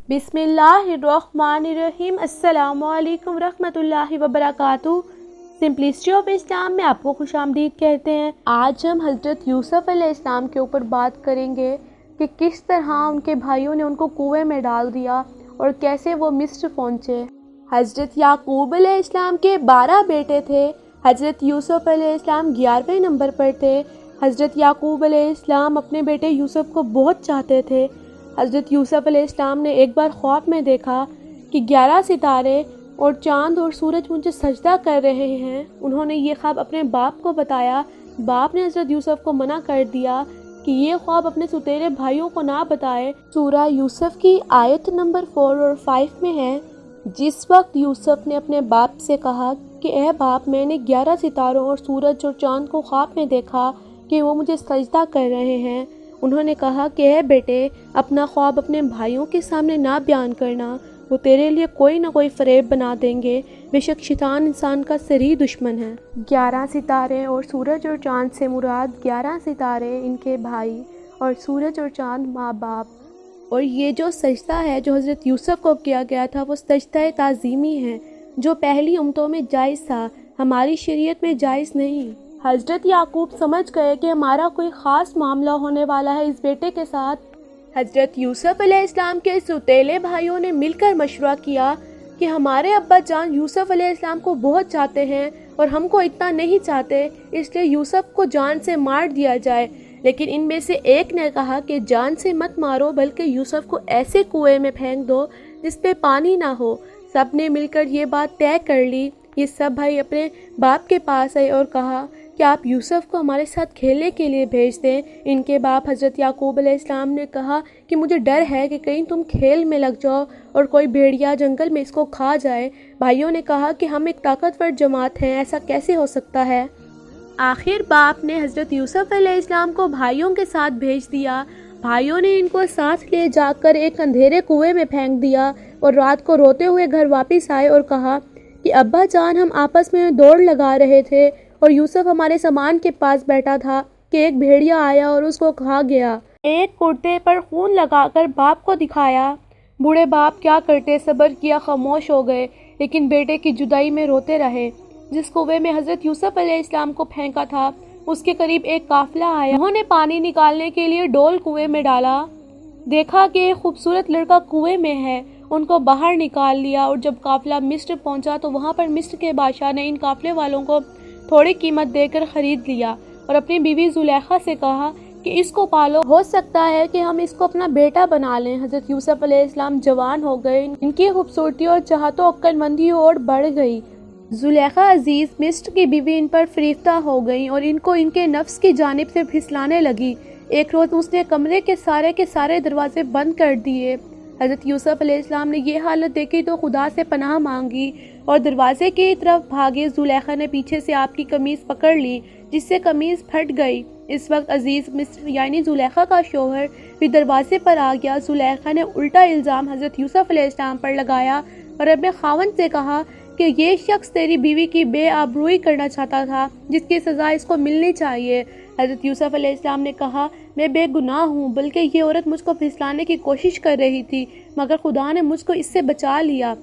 बिस्मिल्लाहिर्रहमानिर्रहीम। अस्सलामुअलैकुम रहमतुल्लाहि वबरकातुहू। सिंपलिसिटी ऑफ इस्लाम में आपको खुशामदीद कहते हैं। आज हम हज़रत यूसुफ अलैहिस्सलाम के ऊपर बात करेंगे कि किस तरह उनके भाइयों ने उनको कुएं में डाल दिया और कैसे वो मिस्र पहुँचे। हज़रत याकूब अलैहिस्सलाम के 12 बेटे थे। हज़रत यूसुफ अलैहिस्सलाम 11वें नंबर पर थे। हज़रत याकूब अलैहिस्सलाम अपने बेटे यूसुफ को बहुत चाहते थे। हज़रत यूसुफ अलैहिस्सलाम ने एक बार ख्वाब में देखा कि 11 सितारे और चाँद और सूरज मुझे सजदा कर रहे हैं। उन्होंने ये ख्वाब अपने बाप को बताया। बाप ने हज़रत यूसुफ को मना कर दिया कि ये ख्वाब अपने सुतेरे भाइयों को ना बताए। सूरा यूसुफ की आयत नंबर 4 और 5 में है, जिस वक्त यूसुफ ने अपने बाप से कहा कि ए बाप, मैंने 11 सितारों और सूरज और चाँद को ख्वाब में देखा कि वो मुझे सजदा कर रहे हैं। उन्होंने कहा कि ए बेटे, अपना ख्वाब अपने भाइयों के सामने ना बयान करना, वो तेरे लिए कोई ना कोई फरेब बना देंगे। बेशक शैतान इंसान का सरी दुश्मन है। 11 सितारे और सूरज और चाँद से मुराद 11 सितारे इनके भाई और सूरज और चाँद माँ बाप। और ये जो सजदा है जो हज़रत यूसुफ को किया गया था, वो सजदा ताज़ीमी है जो पहली उम्मतों में जायज़ था, हमारी शरीयत में जायज़ नहीं। हज़रत याकूब समझ गए कि हमारा कोई ख़ास मामला होने वाला है इस बेटे के साथ। हज़रत यूसुफ अलैहिस्सलाम के सौतेले भाइयों ने मिलकर मशवरा किया कि हमारे अब्बा जान यूसुफ अलैहिस्सलाम को बहुत चाहते हैं और हमको इतना नहीं चाहते, इसलिए यूसुफ को जान से मार दिया जाए। लेकिन इनमें से एक ने कहा कि जान से मत मारो, बल्कि यूसुफ को ऐसे कुएं में फेंक दो जिस पे पानी ना हो। सब ने मिलकर ये बात तय कर ली। ये सब भाई अपने बाप के पास आए और कहा कि आप यूसुफ को हमारे साथ खेलने के लिए भेज दें। इनके बाप हज़रत याकूब अलैहिस्सलाम ने कहा कि मुझे डर है कि कहीं तुम खेल में लग जाओ और कोई भेड़िया जंगल में इसको खा जाए। भाइयों ने कहा कि हम एक ताकतवर जमात हैं, ऐसा कैसे हो सकता है। आखिर बाप ने हज़रत यूसुफ अलैहिस्सलाम को भाइयों के साथ भेज दिया। भाइयों ने इनको साथ ले जाकर एक अंधेरे कुएं में फेंक दिया और रात को रोते हुए घर वापस आए और कहा कि अब्बा जान, हम आपस में दौड़ लगा रहे थे और यूसुफ हमारे सामान के पास बैठा था कि एक भेड़िया आया और उसको खा गया। एक कुर्ते पर खून लगाकर बाप को दिखाया। बूढ़े बाप क्या करते, सब्र किया, खामोश हो गए, लेकिन बेटे की जुदाई में रोते रहे। जिस कुएं में हज़रत यूसुफ अलैहिस्सलाम को फेंका था, उसके करीब एक काफिला आया। उन्होंने पानी निकालने के लिए डोल कुएं में डाला। देखा कि एक खूबसूरत लड़का कुएं में है, उनको बाहर निकाल लिया। और जब काफिला मिस्र पहुंचा तो वहां पर मिस्र के बादशाह ने इन काफिले वालों को थोड़ी कीमत देकर खरीद लिया और अपनी बीवी जुलेखा से कहा कि इसको पालो, हो सकता है कि हम इसको अपना बेटा बना लें। हज़रत यूसुफ अलैहिस्सलाम जवान हो गए। इनकी खूबसूरती और चाहतों अक्लमंदी और बढ़ गई। जुलेखा अजीज मिस्र की बीवी इन पर फरीफ्ता हो गई और इनको इनके नफ्स की जानिब से फिसलाने लगी। एक रोज़ उसने कमरे के सारे दरवाजे बंद कर दिए। हज़रत यूसुफ अलैहिस्सलाम ने ये हालत देखी तो खुदा से पनाह मांगी और दरवाजे की तरफ भागे। जुलेखा ने पीछे से आपकी कमीज़ पकड़ ली, जिससे कमीज़ फट गई। इस वक्त अजीज़ मिस्र यानी जुलेखा का शोहर भी दरवाजे पर आ गया। जुलेखा ने उल्टा इल्ज़ाम हज़रत यूसुफ अलैहिस्सलाम पर लगाया और अपने खावंद से कहा कि ये शख्स तेरी बीवी की बेआबरूई करना चाहता था, जिसकी सज़ा इसको मिलनी चाहिए। हज़रत यूसुफ अलैहिस्सलाम ने कहा, मैं बेगुनाह हूँ, बल्कि ये औरत मुझको फिसलाने की कोशिश कर रही थी, मगर खुदा ने मुझको इससे बचा लिया।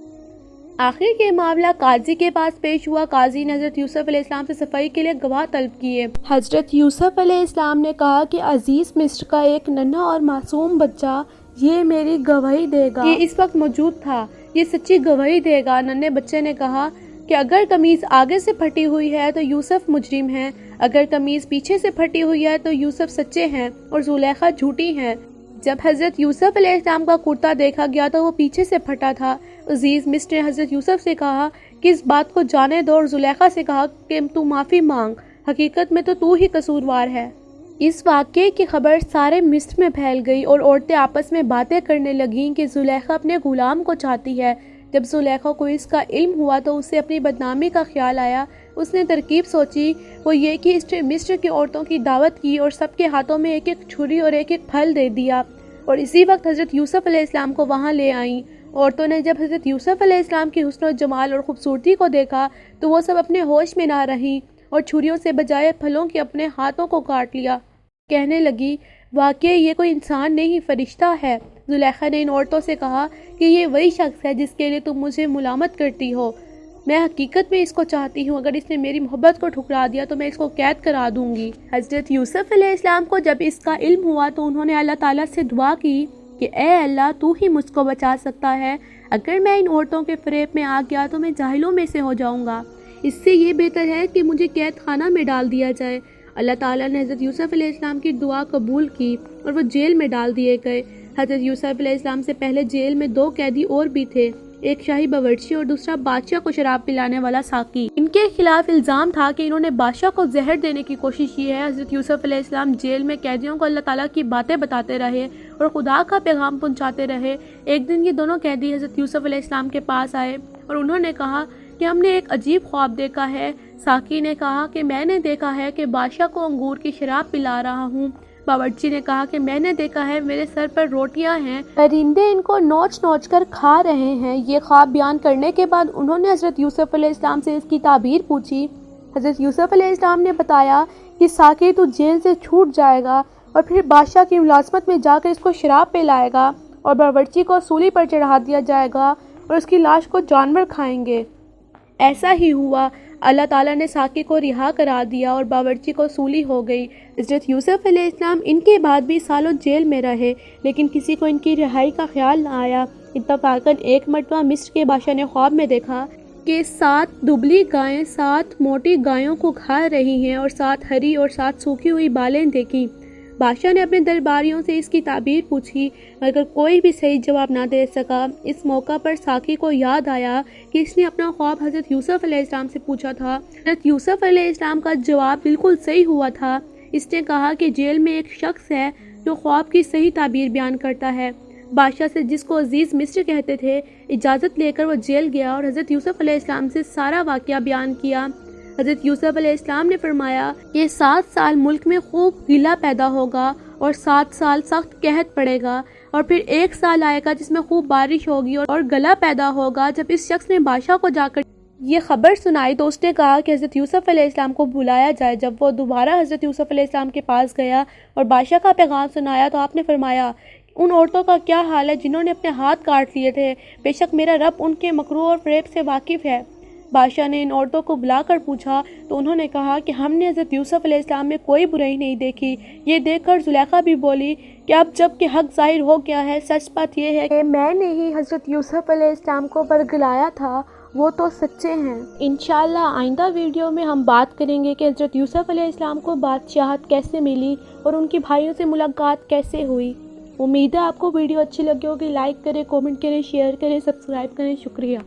आखिर ये मामला काजी के पास पेश हुआ। काजी ने हज़रत यूसुफ अलैहिस्सलाम से सफाई के लिए गवाह तलब किए। हज़रत यूसुफ अलैहिस्सलाम ने कहा कि अजीज़ मिस्र का एक नन्हा और मासूम बच्चा ये मेरी गवाही देगा। ये इस वक्त मौजूद था, ये सच्ची गवाही देगा। नन्हे बच्चे ने कहा कि अगर कमीज़ आगे से फटी हुई है तो यूसुफ मुजरिम है, अगर कमीज़ पीछे से फटी हुई है तो यूसुफ सच्चे हैं और जुलेखा झूठी हैं। जब हज़रत यूसुफ अलैहिस्सलाम का कुर्ता देखा गया तो वो पीछे से फटा था। अजीज़ मिस्र ने हज़रत यूसुफ से कहा कि इस बात को जाने दो और जुलेखा से कहा कि तू माफ़ी मांग, हकीकत में तो तू ही कसूरवार है। इस वाक़े की खबर सारे मिस्र में फैल गई और औरतें आपस में बातें करने लगीं कि जुलेखा अपने गुलाम को चाहती है। जब जुलेखा को इसका इल्म हुआ तो उसे अपनी बदनामी का ख्याल आया। उसने तरकीब सोची, वो ये कि इसने मिस्र की औरतों की दावत की और सबके हाथों में एक एक छुरी और एक एक फल दे दिया। और इसी वक्त हज़रत यूसुफ अलैहिस्सलाम को वहाँ ले आईं। औरतों ने जब हज़रत यूसुफ अलैहिस्सलाम की हुस्न और जमाल और ख़ूबसूरती को देखा तो वो सब अपने होश में ना रहीं और छुरियों से बजाय फलों के अपने हाथों को काट लिया। कहने लगी, वाकई ये कोई इंसान नहीं, फरिश्ता है। زلیخا نے ان عورتوں سے کہا کہ یہ وہی شخص ہے جس کے لیے تم مجھے ملامت کرتی ہو، میں حقیقت میں اس کو چاہتی ہوں، اگر اس نے میری محبت کو ٹھکرا دیا تو میں اس کو قید کرا دوں گی۔ حضرت یوسف علیہ السلام کو جب اس کا علم ہوا تو انہوں نے اللہ تعالیٰ سے دعا کی کہ اے اللہ تو ہی مجھ کو بچا سکتا ہے، اگر میں ان عورتوں کے فریب میں آ گیا تو میں جاہلوں میں سے ہو جاؤں گا، اس سے یہ بہتر ہے کہ مجھے قید خانہ میں ڈال دیا جائے۔ اللہ تعالیٰ نے حضرت یوسف علیہ السلام کی دعا قبول کی اور وہ جیل میں ڈال دیے گئے۔ حضرت یوسف علیہ السلام سے پہلے جیل میں 2 قیدی اور بھی تھے، ایک شاہی باورچی اور دوسرا بادشاہ کو شراب پلانے والا ساقی۔ ان کے خلاف الزام تھا کہ انہوں نے بادشاہ کو زہر دینے کی کوشش کی ہے۔ حضرت یوسف علیہ السلام جیل میں قیدیوں کو اللہ تعالیٰ کی باتیں بتاتے رہے اور خدا کا پیغام پہنچاتے رہے۔ ایک دن یہ دونوں قیدی حضرت یوسف علیہ السلام کے پاس آئے اور انہوں نے کہا کہ ہم نے ایک عجیب خواب دیکھا ہے۔ ساقی نے کہا کہ میں نے دیکھا ہے کہ بادشاہ کو انگور کی شراب پلا رہا ہوں۔ باورچی نے کہا کہ میں نے دیکھا ہے میرے سر پر روٹیاں ہیں، پرندے ان کو نوچ نوچ کر کھا رہے ہیں۔ یہ خواب بیان کرنے کے بعد انہوں نے حضرت یوسف علیہ السلام سے اس کی تعبیر پوچھی۔ حضرت یوسف علیہ السلام نے بتایا کہ ساقی تو جیل سے چھوٹ جائے گا اور پھر بادشاہ کی ملازمت میں جا کر اس کو شراب پلائے گا اور باورچی کو سولی پر چڑھا دیا جائے گا اور اس کی لاش کو جانور کھائیں گے۔ ایسا ہی ہوا، اللہ تعالیٰ نے ساقی کو رہا کرا دیا اور باورچی کو سولی ہو گئی۔ حضرت یوسف علیہ السلام ان کے بعد بھی سالوں جیل میں رہے لیکن کسی کو ان کی رہائی کا خیال نہ آیا۔ اتفاقاً ایک مرتبہ مصر کے بادشاہ نے خواب میں دیکھا کہ 7 دبلی گائیں 7 موٹی گایوں کو کھا رہی ہیں اور 7 ہری اور 7 سوکھی ہوئی بالیں دیکھیں۔ بادشاہ نے اپنے درباریوں سے اس کی تعبیر پوچھی مگر کوئی بھی صحیح جواب نہ دے سکا۔ اس موقع پر ساقی کو یاد آیا کہ اس نے اپنا خواب حضرت یوسف علیہ السلام سے پوچھا تھا۔ حضرت یوسف علیہ السلام کا جواب بالکل صحیح ہوا تھا۔ اس نے کہا کہ جیل میں ایک شخص ہے جو خواب کی صحیح تعبیر بیان کرتا ہے۔ بادشاہ سے، جس کو عزیز مصر کہتے تھے، اجازت لے کر وہ جیل گیا اور حضرت یوسف علیہ السلام سے سارا واقعہ بیان کیا۔ حضرت یوسف علیہ السلام نے فرمایا کہ 7 سال ملک میں خوب غلہ پیدا ہوگا اور 7 سال سخت قحط پڑے گا اور پھر 1 سال آئے گا جس میں خوب بارش ہوگی اور گلہ پیدا ہوگا۔ جب اس شخص نے بادشاہ کو جا کر یہ خبر سنائی تو اس نے کہا کہ حضرت یوسف علیہ السلام کو بلایا جائے۔ جب وہ دوبارہ حضرت یوسف علیہ السلام کے پاس گیا اور بادشاہ کا پیغام سنایا تو آپ نے فرمایا ان عورتوں کا کیا حال ہے جنہوں نے اپنے ہاتھ کاٹ لیے تھے، بے شک میرا رب ان کے مکروہ اور فریب سے واقف ہے۔ بادشاہ نے ان عورتوں کو بلا کر پوچھا تو انہوں نے کہا کہ ہم نے حضرت یوسف علیہ السلام میں کوئی برائی نہیں دیکھی۔ یہ دیکھ کر زلیخا بھی بولی کہ اب جب کہ حق ظاہر ہو گیا ہے، سچ بات یہ ہے کہ میں نے ہی حضرت یوسف علیہ السلام کو برگلایا تھا، وہ تو سچے ہیں۔ انشاءاللہ آئندہ ویڈیو میں ہم بات کریں گے کہ حضرت یوسف علیہ السلام کو بادشاہت کیسے ملی اور ان کے بھائیوں سے ملاقات کیسے ہوئی۔ امید ہے آپ کو ویڈیو اچھی لگی ہوگی۔ لائک کریں، کامنٹ کریں، شیئر کریں، سبسکرائب کریں۔ شکریہ۔